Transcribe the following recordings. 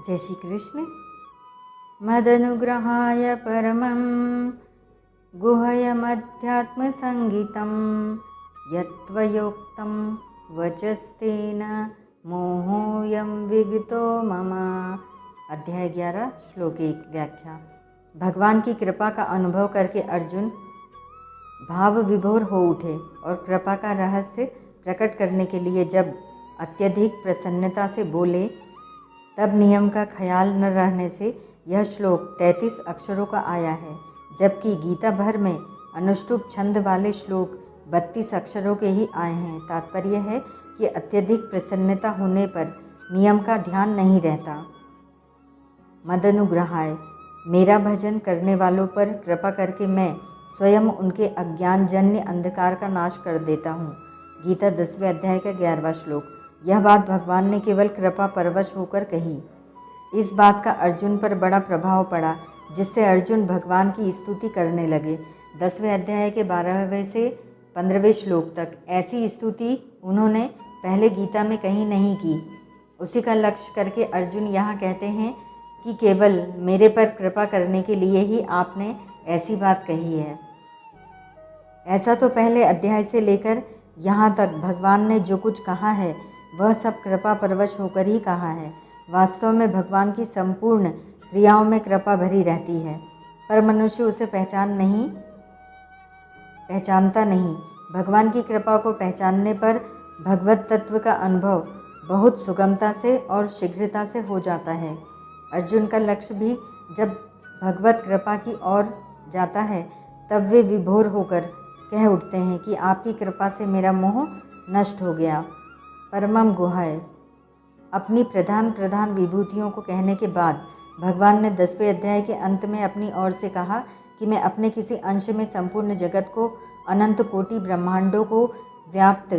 जय श्री कृष्ण। मदनुग्रहाय परमं गुह्यमध्यात्मसंगीतं यत्त्वयोक्तं वचस्तेन मोहोऽयं विगतो मम। अध्याय 11 श्लोक 1 व्याख्या। भगवान की कृपा का अनुभव करके अर्जुन भाव विभोर हो उठे और कृपा का रहस्य प्रकट करने के लिए जब अत्यधिक प्रसन्नता से बोले तब नियम का ख्याल न रहने से यह श्लोक 33 अक्षरों का आया है, जबकि गीता भर में अनुष्टुप छंद वाले श्लोक 32 अक्षरों के ही आए हैं। तात्पर्य है कि अत्यधिक प्रसन्नता होने पर नियम का ध्यान नहीं रहता। मदनुग्रहाय, मेरा भजन करने वालों पर कृपा करके मैं स्वयं उनके अज्ञानजन्य अंधकार का नाश कर देता हूँ। गीता 10वें अध्याय का 11वां श्लोक। यह बात भगवान ने केवल कृपा परवश होकर कही। इस बात का अर्जुन पर बड़ा प्रभाव पड़ा, जिससे अर्जुन भगवान की स्तुति करने लगे। 10वें अध्याय के 12वें से 15वें श्लोक तक ऐसी स्तुति उन्होंने पहले गीता में कहीं नहीं की। उसी का लक्ष्य करके अर्जुन यहाँ कहते हैं कि केवल मेरे पर कृपा करने के लिए ही आपने ऐसी बात कही है। ऐसा तो पहले अध्याय से लेकर यहाँ तक भगवान ने जो कुछ कहा है वह सब कृपा परवश होकर ही कहा है। वास्तव में भगवान की संपूर्ण क्रियाओं में कृपा भरी रहती है, पर मनुष्य उसे पहचानता नहीं। भगवान की कृपा को पहचानने पर भगवत तत्व का अनुभव बहुत सुगमता से और शीघ्रता से हो जाता है। अर्जुन का लक्ष्य भी जब भगवत कृपा की ओर जाता है तब वे विभोर होकर कह उठते हैं कि आपकी कृपा से मेरा मोह नष्ट हो गया। परमम गुहाय, अपनी प्रधान विभूतियों को कहने के बाद भगवान ने 10वें अध्याय के अंत में अपनी ओर से कहा कि मैं अपने किसी अंश में संपूर्ण जगत को, अनंत कोटि ब्रह्मांडों को व्याप्त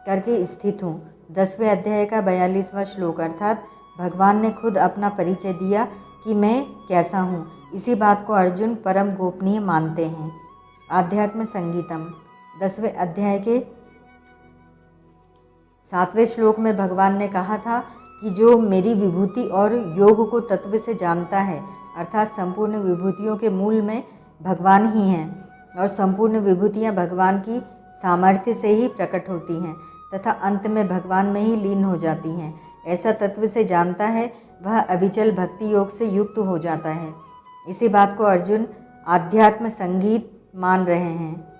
करके स्थित हूँ। 10वें अध्याय का 42वां श्लोक, अर्थात भगवान ने खुद अपना परिचय दिया कि मैं कैसा हूँ। इसी बात को अर्जुन परम गोपनीय मानते हैं। आध्यात्म संगीतम 10वें अध्याय के 7वें श्लोक में भगवान ने कहा था कि जो मेरी विभूति और योग को तत्व से जानता है, अर्थात संपूर्ण विभूतियों के मूल में भगवान ही हैं और संपूर्ण विभूतियाँ भगवान की सामर्थ्य से ही प्रकट होती हैं तथा अंत में भगवान में ही लीन हो जाती हैं, ऐसा तत्व से जानता है, वह अविचल भक्ति योग से युक्त हो जाता है। इसी बात को अर्जुन आध्यात्म संगीत मान रहे हैं।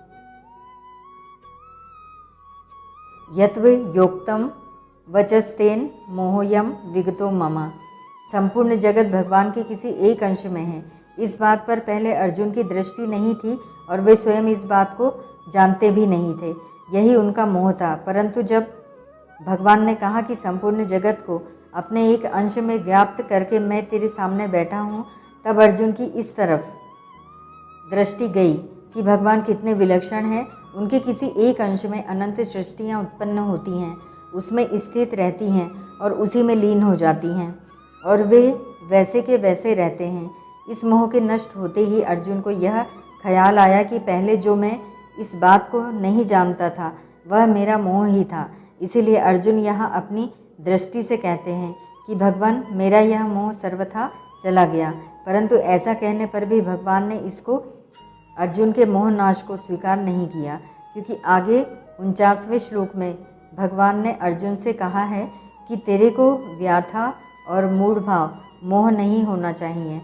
यत्व योक्तम वचस्तेन मोहोयम विगतो मम। संपूर्ण जगत भगवान के किसी एक अंश में है, इस बात पर पहले अर्जुन की दृष्टि नहीं थी और वे स्वयं इस बात को जानते भी नहीं थे। यही उनका मोह था। परंतु जब भगवान ने कहा कि संपूर्ण जगत को अपने एक अंश में व्याप्त करके मैं तेरे सामने बैठा हूँ, तब अर्जुन की इस तरफ दृष्टि गई कि भगवान कितने विलक्षण हैं। उनके किसी एक अंश में अनंत सृष्टियाँ उत्पन्न होती हैं, उसमें स्थित रहती हैं और उसी में लीन हो जाती हैं और वे वैसे के वैसे रहते हैं। इस मोह के नष्ट होते ही अर्जुन को यह ख्याल आया कि पहले जो मैं इस बात को नहीं जानता था वह मेरा मोह ही था। इसीलिए अर्जुन यहाँ अपनी दृष्टि से कहते हैं कि भगवान, मेरा यह मोह सर्वथा चला गया। परंतु ऐसा कहने पर भी भगवान ने इसको, अर्जुन के मोह नाश को स्वीकार नहीं किया, क्योंकि आगे 49वें श्लोक में भगवान ने अर्जुन से कहा है कि तेरे को व्याथा और मूढ़ भाव मोह नहीं होना चाहिए।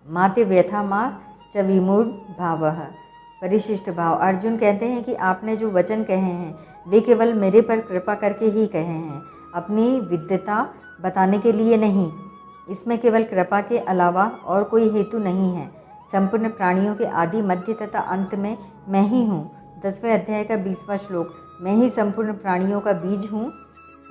माते व्यथा माँ च विमूढ़ भावः। परिशिष्ट भाव। अर्जुन कहते हैं कि आपने जो वचन कहे हैं वे केवल मेरे पर कृपा करके ही कहे हैं, अपनी विद्यता बताने के लिए नहीं। इसमें केवल कृपा के अलावा और कोई हेतु नहीं है। संपूर्ण प्राणियों के आदि, मध्य तथा अंत में मैं ही हूँ। 10वें अध्याय का 20वां श्लोक, मैं ही संपूर्ण प्राणियों का बीज हूँ।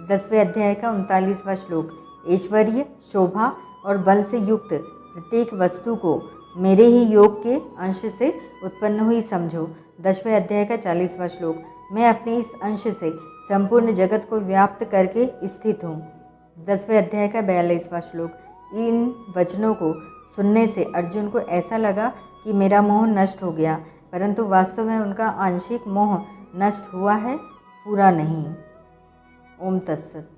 10वें अध्याय का 39वां श्लोक, ऐश्वर्य, शोभा और बल से युक्त प्रत्येक वस्तु को मेरे ही योग के अंश से उत्पन्न हुई समझो। 10वें अध्याय का 40वां श्लोक, मैं अपने इस अंश से संपूर्ण जगत को व्याप्त करके स्थित हूँ। 10वें अध्याय का 42वां श्लोक। इन वचनों को सुनने से अर्जुन को ऐसा लगा कि मेरा मोह नष्ट हो गया, परंतु वास्तव में उनका आंशिक मोह नष्ट हुआ है, पूरा नहीं। ओम तत्सत।